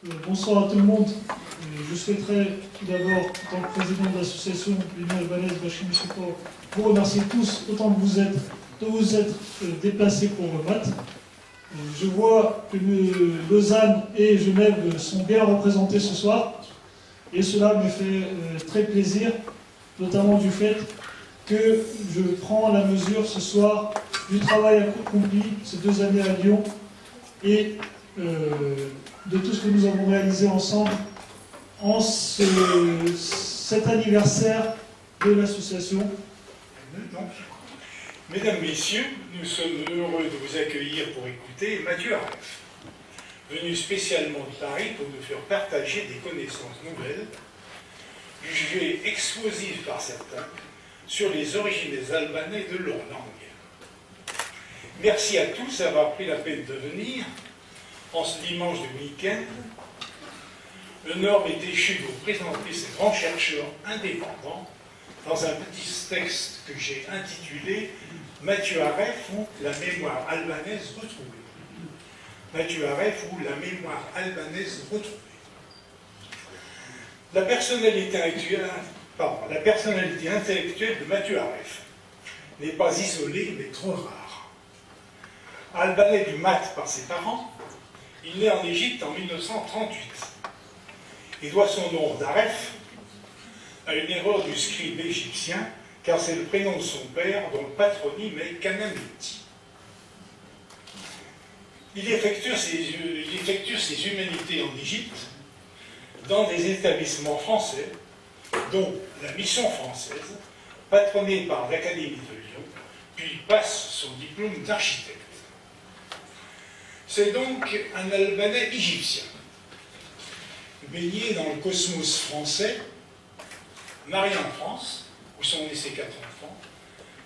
Bonsoir à tout le monde. Je souhaiterais tout d'abord, en tant que président de l'association L'Union albanaise Bachim Support, vous remercier tous autant que vous êtes, de vous être déplacés pour le MAT. Je vois que Lausanne et Genève sont bien représentés ce soir, et cela me fait très plaisir, notamment du fait que je prends la mesure ce soir du travail accompli ces 2 années à Lyon et de tout ce que nous avons réalisé ensemble en cet anniversaire de l'association. Mesdames, Messieurs, nous sommes heureux de vous accueillir pour écouter Mathieu Aref, venu spécialement de Paris pour nous faire partager des connaissances nouvelles, jugées explosives par certains, sur les origines des Albanais de leur langue. Merci à tous d'avoir pris la peine de venir en ce dimanche de week-end. L'honneur m'est échu de vous présenter ces grands chercheurs indépendants dans un petit texte que j'ai intitulé « Mathieu Aref ou la mémoire albanaise retrouvée ». Mathieu Aref ou la mémoire albanaise retrouvée. La personnalité intellectuelle de Mathieu Aref n'est pas isolée, mais trop rare. Albanais du math par ses parents, il naît en Égypte en 1938 et doit son nom d'Aref à une erreur du scribe égyptien, car c'est le prénom de son père, dont le patronyme est Kanamiti. Il effectue ses humanités en Égypte dans des établissements français, dont la Mission française, patronnée par l'Académie de Lyon, puis passe son diplôme d'architecte. C'est donc un Albanais égyptien, baigné dans le cosmos français, marié en France, où sont nés ses 4 enfants,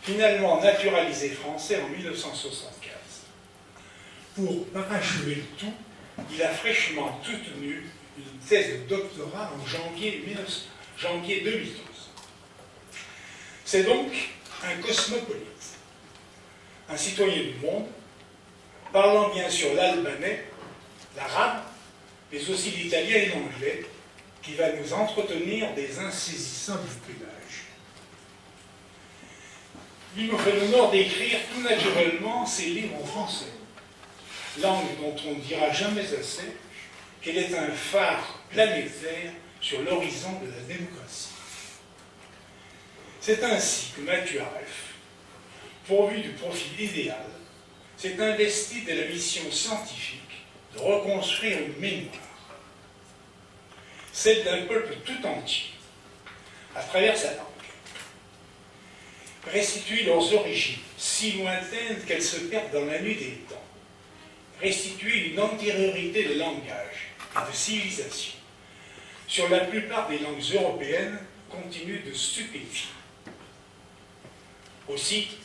finalement naturalisé français en 1975. Pour parachever le tout, il a fraîchement soutenu une thèse de doctorat en janvier 2012. C'est donc un cosmopolite, un citoyen du monde, parlant bien sûr l'albanais, l'arabe, mais aussi l'italien et l'anglais, qui va nous entretenir des insaisissables pédages. Il nous fait l'honneur d'écrire tout naturellement ses livres en français, langue dont on ne dira jamais assez qu'elle est un phare planétaire sur l'horizon de la démocratie. C'est ainsi que Mathieu Aref, pourvu du profil idéal, s'est investi de la mission scientifique de reconstruire une mémoire, celle d'un peuple tout entier, à travers sa langue. Restituer leurs origines, si lointaines qu'elles se perdent dans la nuit des temps. Restituer une antériorité de langage et de civilisation. Sur la plupart des langues européennes, continue de stupéfier. Aussi,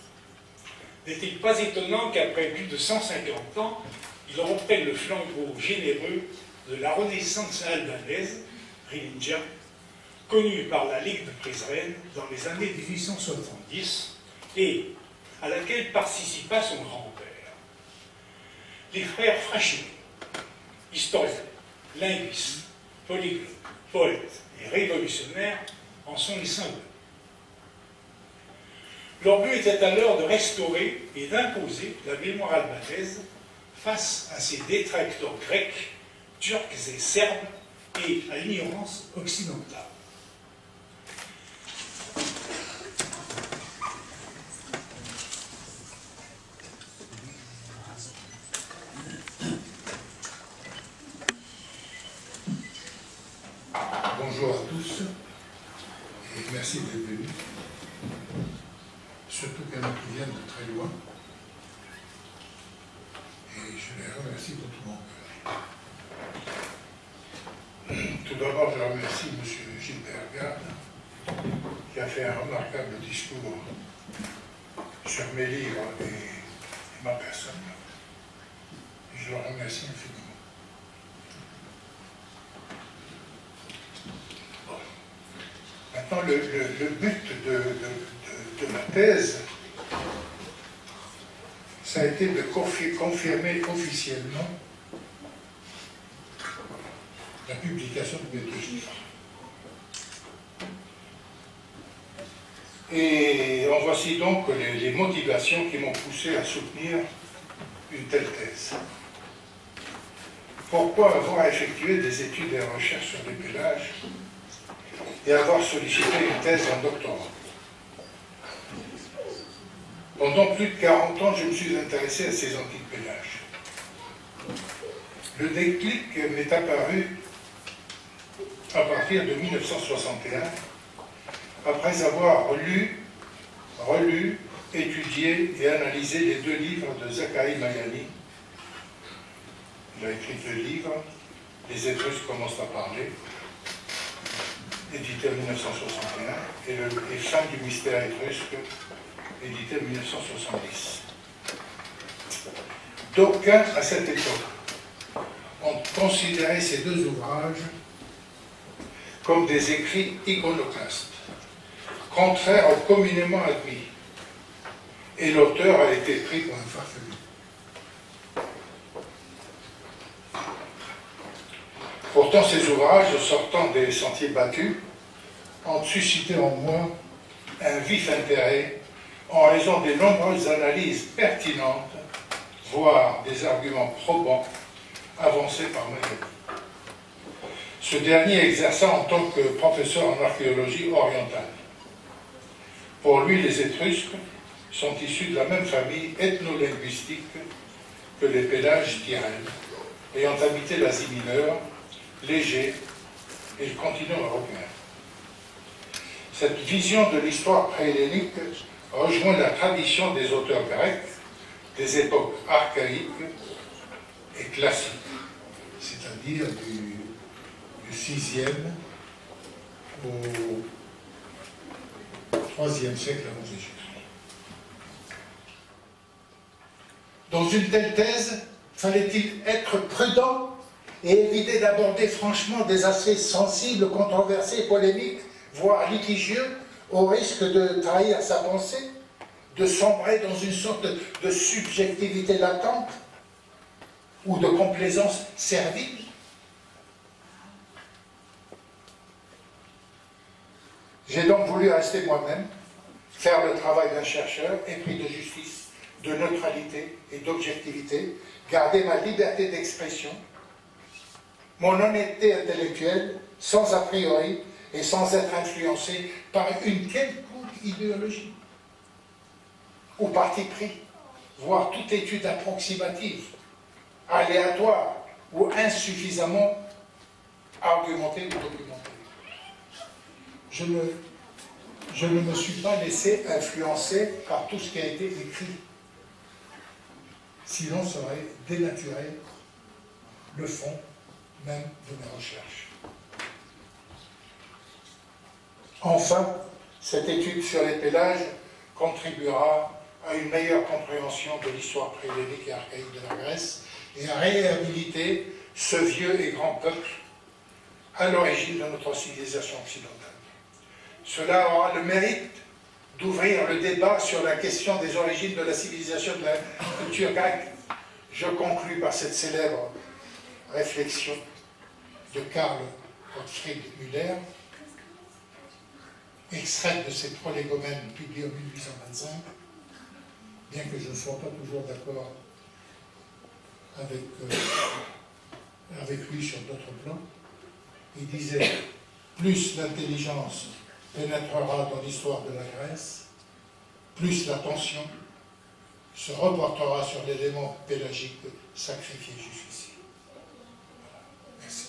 n'est-il pas étonnant qu'après plus de 150 ans, il reprenne le flambeau généreux de la Renaissance albanaise, Rininja, connue par la Ligue de Prizren dans les années 1870 et à laquelle participa son grand-père. Les frères Frachini, historiens, linguistes, polyglottes, poètes et révolutionnaires, en sont les symboles. Leur but était alors de restaurer et d'imposer la mémoire albanaise face à ses détracteurs grecs, turcs et serbes et à l'ignorance occidentale. Bonjour à tous et merci d'être venus, surtout qu'il y en a qui viennent de très loin, et je les remercie de tout mon cœur. Tout d'abord, je remercie M. Gilbert Garde qui a fait un remarquable discours sur mes livres et ma personne. Et je le remercie infiniment. Maintenant, le but de ma thèse, ça a été de confirmer officiellement publication de mes 2 livres. Et en voici donc les motivations qui m'ont poussé à soutenir une telle thèse. Pourquoi avoir effectué des études et recherches sur les pélages et avoir sollicité une thèse en doctorat? Pendant plus de 40 ans, je me suis intéressé à ces antiques pélages. Le déclic m'est apparu à partir de 1961, après avoir relu, étudié et analysé les 2 livres de Zacharie Mayani. Il a écrit 2 livres, Les Étrusques commencent à parler, édité en 1961, et Fin du mystère étrusque, édité en 1970. D'aucuns, à cette époque, ont considéré ces 2 ouvrages comme des écrits iconoclastes, contraires au communément admis, et l'auteur a été pris pour un farfelu. Pourtant, ces ouvrages, sortant des sentiers battus, ont suscité en moi un vif intérêt en raison des nombreuses analyses pertinentes, voire des arguments probants avancés par Mayani. Ce dernier exerça en tant que professeur en archéologie orientale. Pour lui, les Étrusques sont issus de la même famille ethno-linguistique que les Pélages d'Irène, ayant habité l'Asie mineure, l'Égée et le continent européen. Cette vision de l'histoire préhellénique rejoint la tradition des auteurs grecs des époques archaïques et classiques, c'est-à-dire du 6e au 3e siècle avant Jésus-Christ. Dans une telle thèse, fallait-il être prudent et éviter d'aborder franchement des aspects sensibles, controversés, polémiques, voire litigieux, au risque de trahir sa pensée, de sombrer dans une sorte de subjectivité latente ou de complaisance servile? J'ai donc voulu rester moi-même, faire le travail d'un chercheur, épris de justice, de neutralité et d'objectivité, garder ma liberté d'expression, mon honnêteté intellectuelle, sans a priori et sans être influencé par une quelconque idéologie ou parti pris, voire toute étude approximative, aléatoire ou insuffisamment argumentée ou documentée. Je ne me suis pas laissé influencer par tout ce qui a été écrit. Sinon, ça aurait dénaturé le fond même de mes recherches. Enfin, cette étude sur les pélages contribuera à une meilleure compréhension de l'histoire préhellénique et archaïque de la Grèce et à réhabiliter ce vieux et grand peuple à l'origine de notre civilisation occidentale. Cela aura le mérite d'ouvrir le débat sur la question des origines de la civilisation de la culture grecque. Je conclus par cette célèbre réflexion de Karl Gottfried Müller, extraite de ses Prolégomènes publiés en 1825, bien que je ne sois pas toujours d'accord avec lui sur d'autres plans. Il disait « Plus l'intelligence pénétrera dans l'histoire de la Grèce, plus l'attention se reportera sur l'élément pélagique sacrifié jusqu'ici. » Merci.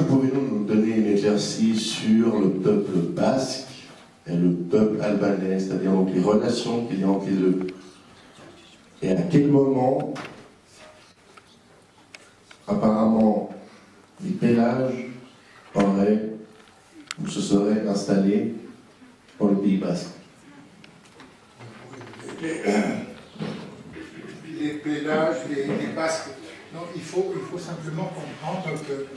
Pouvez-nous nous donner une éclaircie sur le peuple basque et le peuple albanais, c'est-à-dire donc les relations qu'il y a entre les deux? Et à quel moment, apparemment, les Pélages auraient ou se seraient installés dans le Pays basque? Les Pélages, les Basques. Non, il faut simplement comprendre que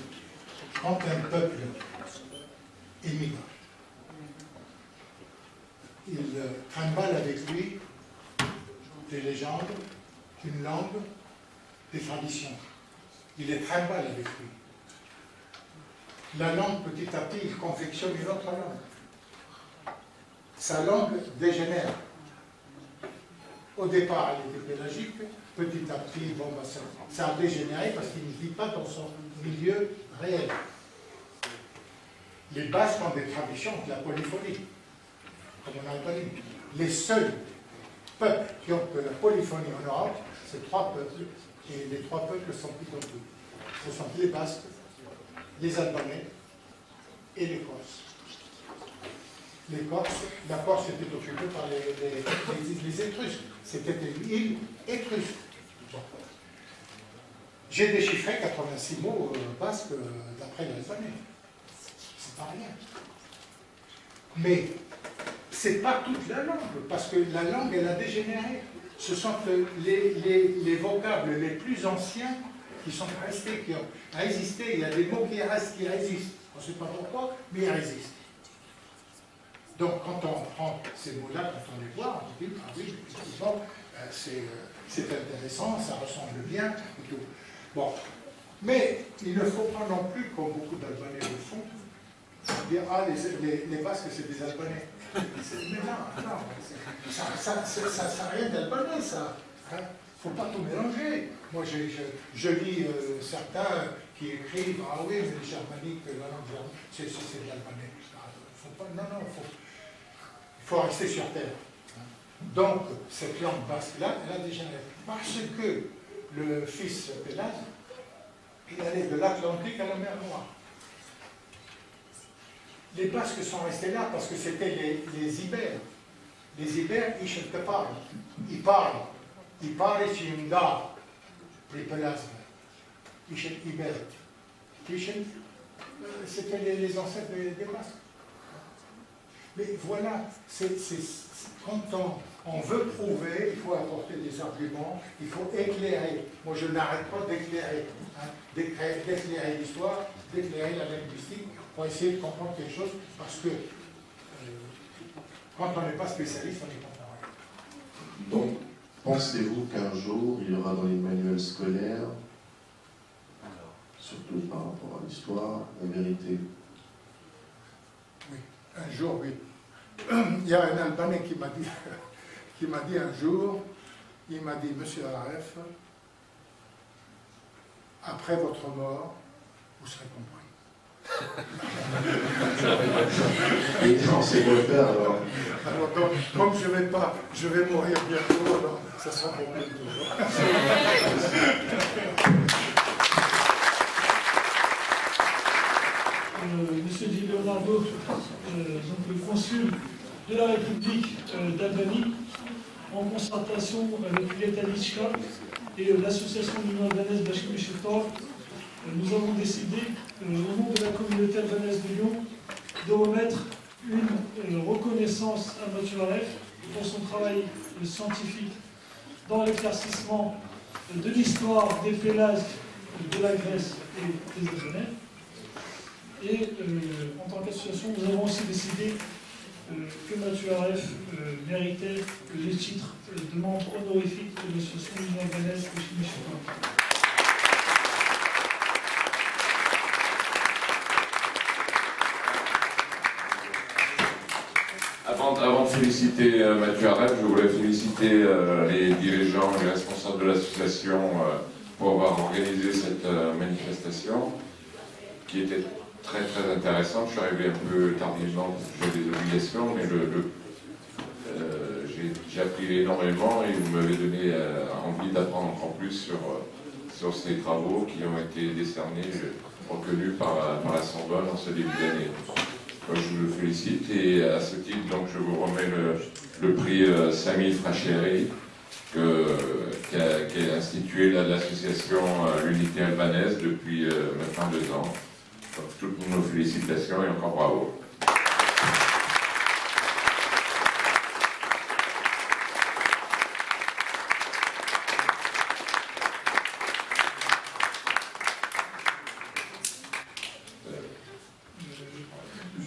quand un peuple émigre, il trimballe avec lui des légendes, une langue, des traditions. Il les trimballe avec lui. La langue, petit à petit, il confectionne une autre langue. Sa langue dégénère. Au départ, elle était pélagique. Petit à petit, bon, bah, ça a dégénéré parce qu'il ne vit pas dans son milieu réel. Les Basques ont des traditions de la polyphonie, comme en Albanie. Les seuls peuples qui ont de la polyphonie en Europe, c'est 3 peuples, et les 3 peuples sont identiques. Ce sont les Basques, les Albanais et les Corses. Les Corses, la Corse était occupée par les Étrusques. C'était une île étrusque. Bon. J'ai déchiffré 86 mots basques d'après les Albanais. C'est pas rien. Mais c'est pas toute la langue, parce que la langue, elle a dégénéré. Ce sont les vocables les plus anciens qui sont restés, qui ont résisté. Il y a des mots qui restent, qui résistent. On ne sait pas pourquoi, mais ils résistent. Donc, quand on prend ces mots-là, quand on les voit, on dit, ah oui, effectivement, c'est intéressant, ça ressemble bien, et tout. Bon. Mais il ne faut pas non plus, comme beaucoup d'Albanais le font, dire, ah, les Basques, c'est des Albanais. Mais non, ça n'a rien d'albanais, ça. Il ne faut pas tout mélanger. Moi, je lis certains qui écrivent, ah oui, mais les germaniques, la langue germanique, c'est de l'albanais. Non, il faut rester sur terre. Donc, cette langue basque-là, elle a dégénéré. Parce que le fils Pélade, il allait de l'Atlantique à la mer Noire. Les Basques sont restés là parce que c'était les Ibères. Les Ibères, ils ne parlent. Ils parlent. Ils parlent sur une gare. Les Pelasmes. Ils Ibères. C'était les ancêtres des Basques. Mais voilà, quand on veut prouver, il faut apporter des arguments, il faut éclairer. Moi, je n'arrête pas d'éclairer. Hein, d'éclairer l'histoire, d'éclairer la linguistique, pour essayer de comprendre quelque chose, parce que quand on n'est pas spécialiste, on n'est pas pareil. Donc, pensez-vous qu'un jour, il y aura dans les manuels scolaires, surtout par rapport à l'histoire, la vérité? Oui, un jour, oui. Il y a un Albanais qui m'a dit un jour, il m'a dit, Monsieur Aref, après votre mort, vous serez compris. Et on sait quoi faire alors? Alors donc, comme je vais mourir bientôt, alors ça sera pour moi toujours. Monsieur Di Leonardo, donc le consul de la République d'Albanie, en concertation avec l'Etalichka et l'association de l'Union albanaise Bashkim-Shetor, nous avons décidé, au nom de la communauté albanaise de Lyon, de remettre une reconnaissance à Mathieu Aref pour son travail scientifique dans l'éclaircissement de l'histoire des Pélasques, de la Grèce et des Albanais. Et en tant qu'association, nous avons aussi décidé que Mathieu Aref méritait les titres de membre honorifique de l'association de l'Union albanaise Bashkim-Shetor. Avant de féliciter Mathieu Aref, je voulais féliciter les dirigeants, les responsables de l'association pour avoir organisé cette manifestation qui était très intéressante. Je suis arrivé un peu tardivement parce que j'avais des obligations, mais j'ai appris énormément et vous m'avez donné envie d'apprendre encore plus sur ces travaux qui ont été décernés, reconnus par la Sorbonne en ce début d'année. Je vous le félicite et à ce titre, donc, je vous remets le prix Sami Fracheri qui a institué l'association l'Unité albanaise depuis maintenant 2 ans. Donc, toutes nos félicitations et encore bravo.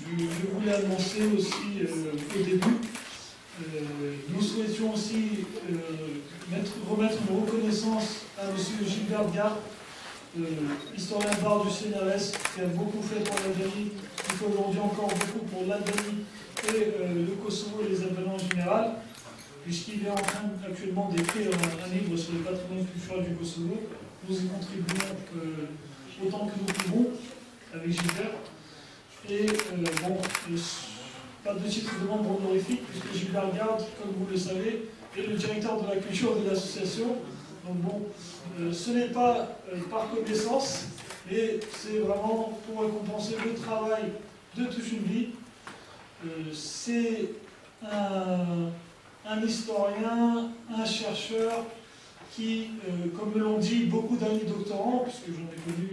Je voulais annoncer aussi au début souhaitions aussi remettre une reconnaissance à M. Gilbert Gard, historien d'art du CNRS, qui a beaucoup fait pour l'Albanie, qui fait aujourd'hui encore beaucoup pour l'Albanie et le Kosovo et les Albanais en général, puisqu'il est en train actuellement d'écrire un livre sur le patrimoine culturel du Kosovo. Nous y contribuons autant que nous pouvons avec Gilbert. Et pas de titre de membre honorifique, puisque Gilbert Gard, comme vous le savez, est le directeur de la culture de l'association. Donc bon, ce n'est pas par connaissance, mais c'est vraiment pour récompenser le travail de toute une vie. C'est un historien, un chercheur qui, comme l'ont dit beaucoup d'amis doctorants, puisque j'en ai connu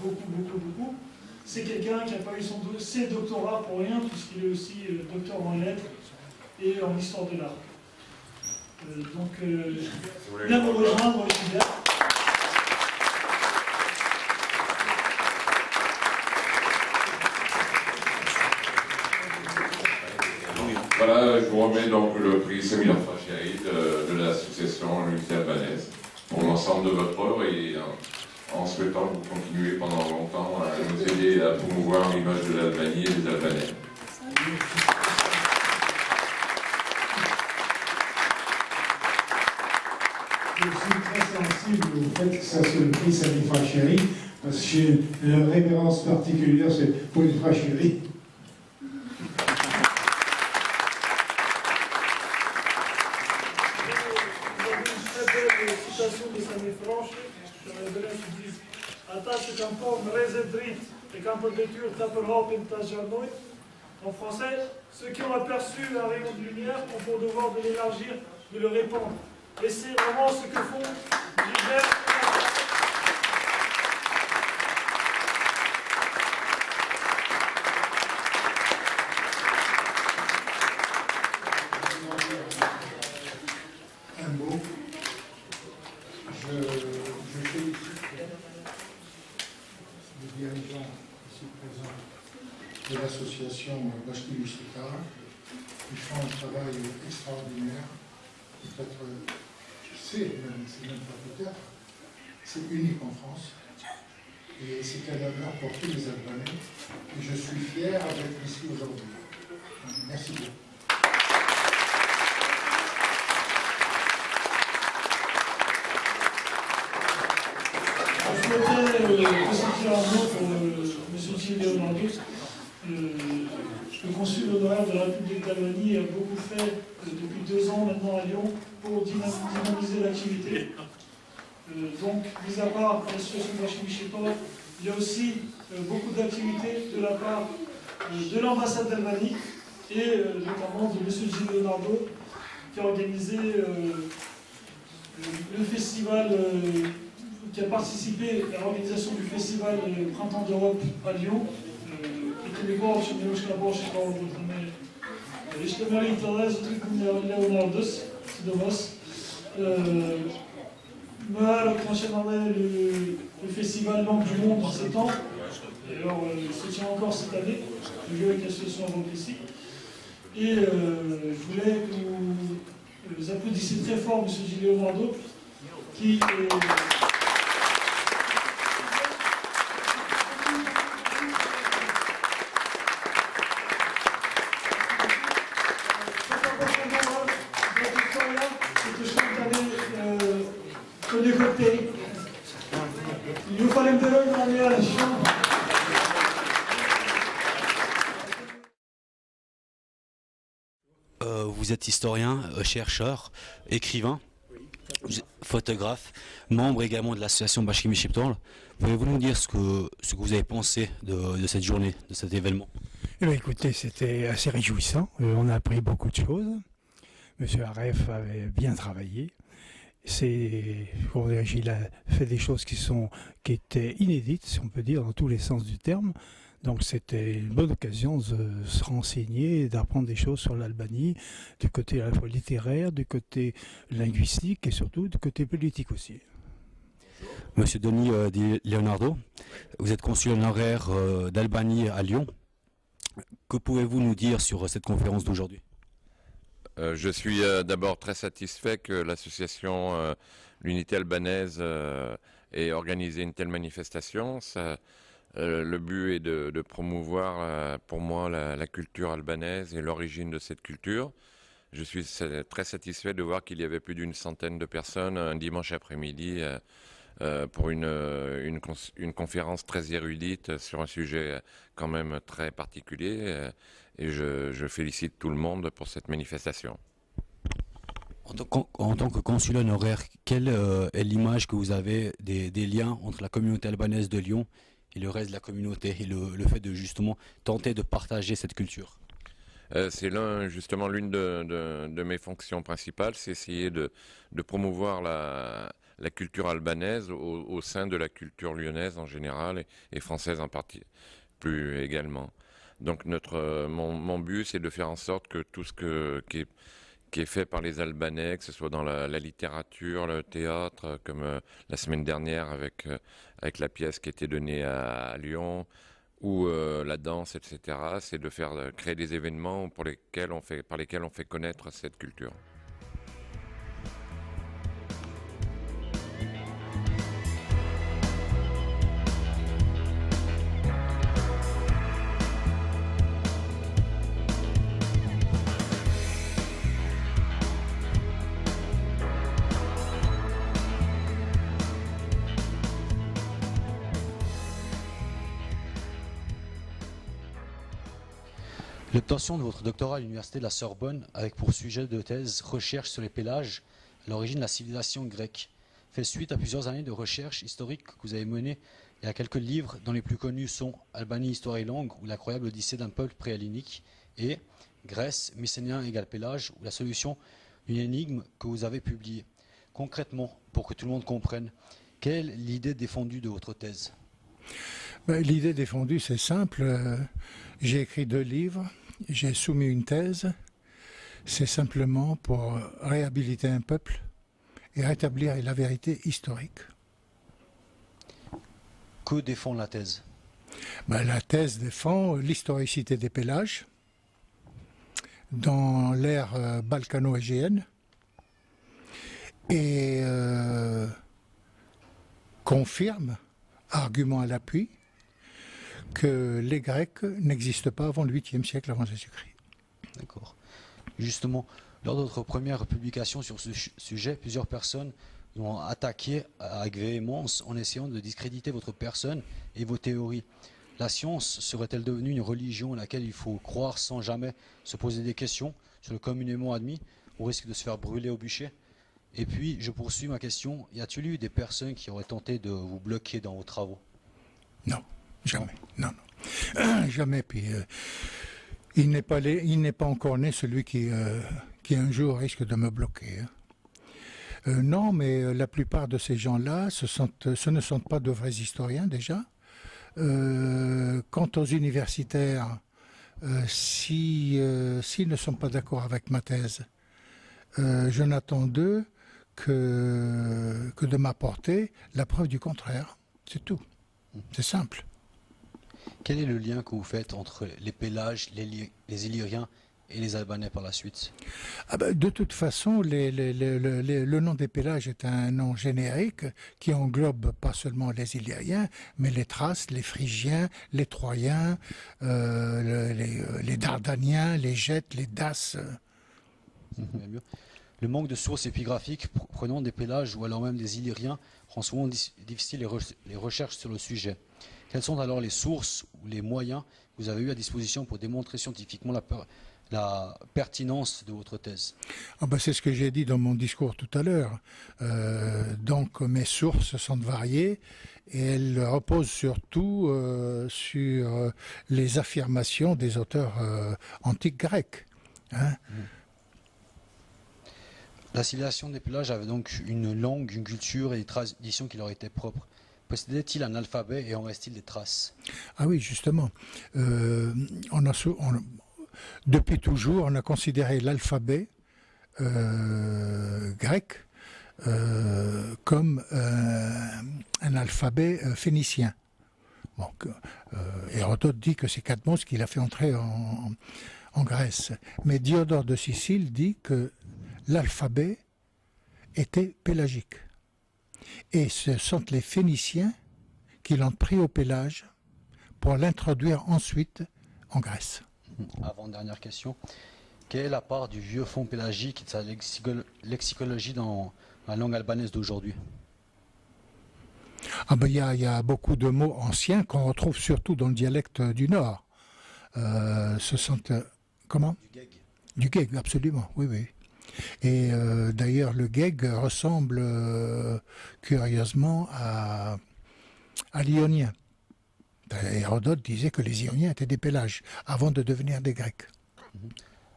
beaucoup, c'est quelqu'un qui n'a pas eu ses doctorats pour rien, puisqu'il est aussi docteur en lettres et en histoire de l'art. Bien me rejoindre, Gilbert. Voilà, je vous remets donc le prix Semir Facheri de l'association l'Unité albanaise pour l'ensemble de votre œuvre et en souhaitant que vous continuez pendant longtemps à nous aider à promouvoir l'image de l'Albanie et des Albanais. Je suis très sensible au fait que ça soit le prix Semir Facheri, parce que j'ai une révérence particulière, c'est pour une Facheri. En français, ceux qui ont aperçu un rayon de lumière ont pour devoir de l'élargir, de le répandre. Et c'est vraiment ce que font Gilbert. Un mot. Je félicite les dirigeants ici présents de l'association Bashki Mishikar, qui font un travail extraordinaire. Peut-être, c'est même pas peut-être, c'est unique en France. Et c'est un honneur pour tous les Albanais. Et je suis fier d'être ici aujourd'hui. Merci beaucoup. Je souhaiterais constituer un mot pour M. Gilles Leonardo. Le consul honoraire de la République d'Albanie a beaucoup fait depuis 2 ans maintenant à Lyon pour dynamiser l'activité. Donc, mis à part l'association Bashki-Mishipor, il y a aussi beaucoup d'activités de la part de l'ambassade d'Albanie et notamment de M. Gilles Leonardo qui a organisé le festival, qui a participé à l'organisation du festival Printemps d'Europe à Lyon. Leonardo, concernant le festival Langue du Monde en septembre, et alors il se tient encore cette année, je vais avec l'association Europe ici, et je voulais que vous applaudissiez très fort M. Gilles Leonardo, qui est... Vous êtes historien, chercheur, écrivain, photographe, membre également de l'association Bashki-Mishipor. Pouvez-vous nous dire ce que vous avez pensé de cette journée, de cet événement? Eh bien, écoutez, c'était assez réjouissant. On a appris beaucoup de choses. Monsieur Aref avait bien travaillé. Il a fait des choses qui étaient inédites, si on peut dire, dans tous les sens du terme. Donc c'était une bonne occasion de se renseigner, d'apprendre des choses sur l'Albanie, du côté à la fois littéraire, du côté linguistique et surtout du côté politique aussi. Monsieur Denis Di Leonardo, vous êtes consul honoraire d'Albanie à Lyon. Que pouvez-vous nous dire sur cette conférence d'aujourd'hui? Je suis d'abord très satisfait que l'association l'Unité albanaise ait organisé une telle manifestation. Le but est de promouvoir pour moi la culture albanaise et l'origine de cette culture. Je suis très satisfait de voir qu'il y avait plus d'une centaine de personnes un dimanche après-midi pour une conférence très érudite sur un sujet quand même très particulier. Et je félicite tout le monde pour cette manifestation. En tant que consul honoraire, quelle est l'image que vous avez des liens entre la communauté albanaise de Lyon et le reste de la communauté et le fait de justement tenter de partager cette culture? C'est justement l'une de mes fonctions principales, c'est essayer de promouvoir la culture albanaise au sein de la culture lyonnaise en général et française en partie plus également. Donc mon but, c'est de faire en sorte que tout ce qui est fait par les Albanais, que ce soit dans la littérature, le théâtre, comme la semaine dernière avec la pièce qui était donnée à Lyon, ou la danse, etc. C'est de créer des événements par lesquels on fait connaître cette culture. L'obtention de votre doctorat à l'université de la Sorbonne avec pour sujet de thèse recherche sur les pélages à l'origine de la civilisation grecque fait suite à plusieurs années de recherche historique que vous avez menées et à quelques livres dont les plus connus sont Albanie, Histoire et Langue ou L'incroyable Odyssée d'un peuple préhellénique et Grèce, Mycénien égale Pélage ou La solution d'une énigme que vous avez publiée. Concrètement, pour que tout le monde comprenne, quelle est l'idée défendue de votre thèse? L'idée défendue, c'est simple. J'ai écrit 2 livres, j'ai soumis une thèse. C'est simplement pour réhabiliter un peuple et rétablir la vérité historique. Que défend la thèse? La thèse défend l'historicité des pélages dans l'ère balkano-égéenne et confirme, argument à l'appui, que les Grecs n'existent pas avant le 8e siècle avant Jésus-Christ. D'accord. Justement, lors de votre première publication sur ce sujet, plusieurs personnes ont attaqué avec véhémence en essayant de discréditer votre personne et vos théories. La science serait-elle devenue une religion à laquelle il faut croire sans jamais se poser des questions sur le communément admis, au risque de se faire brûler au bûcher? Et puis, je poursuis ma question, y a-t-il eu des personnes qui auraient tenté de vous bloquer dans vos travaux? Non, jamais. Non. Jamais. Puis, il n'est pas encore né celui qui un jour risque de me bloquer. Non, mais la plupart de ces gens-là, ce ne sont pas de vrais historiens déjà. Quant aux universitaires, s'ils ne sont pas d'accord avec ma thèse, je n'attends d'eux que de m'apporter la preuve du contraire. C'est tout. C'est simple. Quel est le lien que vous faites entre les Pélages, les Illyriens et les Albanais par la suite? De toute façon, le nom des Pélages est un nom générique qui englobe pas seulement les Illyriens, mais les Thraces, les Phrygiens, les Troyens, les Dardaniens, les Gètes, les Daces. Le manque de sources épigraphiques prenant des Pélages ou alors même des Illyriens rend souvent difficile les recherches sur le sujet. Quelles sont alors les sources ou les moyens que vous avez eu à disposition pour démontrer scientifiquement la pertinence de votre thèse? C'est ce que j'ai dit dans mon discours tout à l'heure. Donc mes sources sont variées et elles reposent surtout sur les affirmations des auteurs antiques grecs. La civilisation des Pélages avait donc une langue, une culture et des traditions qui leur étaient propres. Possédait-il un alphabet et en reste-t-il des traces? Ah oui, justement. Depuis toujours, on a considéré l'alphabet grec comme un alphabet phénicien. Hérodote dit que c'est Cadmos qui l'a fait entrer en Grèce. Mais Diodore de Sicile dit que l'alphabet était pélagique. Et ce sont les Phéniciens qui l'ont pris au pélage pour l'introduire ensuite en Grèce. Avant-dernière question. Quelle est la part du vieux fond pélagique et de sa lexicologie dans la langue albanaise d'aujourd'hui? Ah ben, y a beaucoup de mots anciens qu'on retrouve surtout dans le dialecte du Nord. Ce sont... comment? Du geg. Du geg, absolument, oui, oui. Et d'ailleurs, le geg ressemble curieusement à l'Ionien. Hérodote disait que les Ioniens étaient des Pélages avant de devenir des Grecs.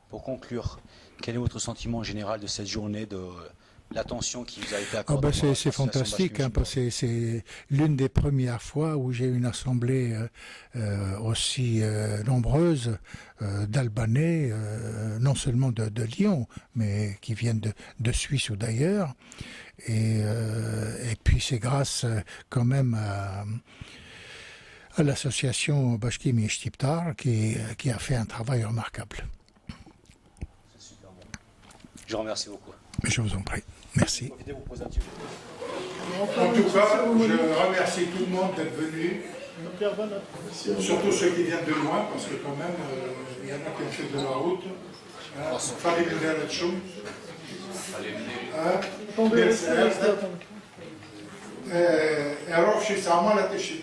Pour conclure, quel est votre sentiment général de cette journée, de l'attention qui vous a été accordée? C'est fantastique, hein, parce que c'est l'une des premières fois où j'ai une assemblée aussi nombreuse d'Albanais, non seulement de Lyon, mais qui viennent de Suisse ou d'ailleurs. Et puis c'est grâce quand même à l'association Bashkim et Shtiptar qui a fait un travail remarquable. Je vous remercie beaucoup. Je vous en prie. Merci. En tout cas, je remercie tout le monde d'être venu. Surtout ceux qui viennent de loin, parce que quand même, il y en a qui ont fait de la route. Fallait venir là-dessus. Merci.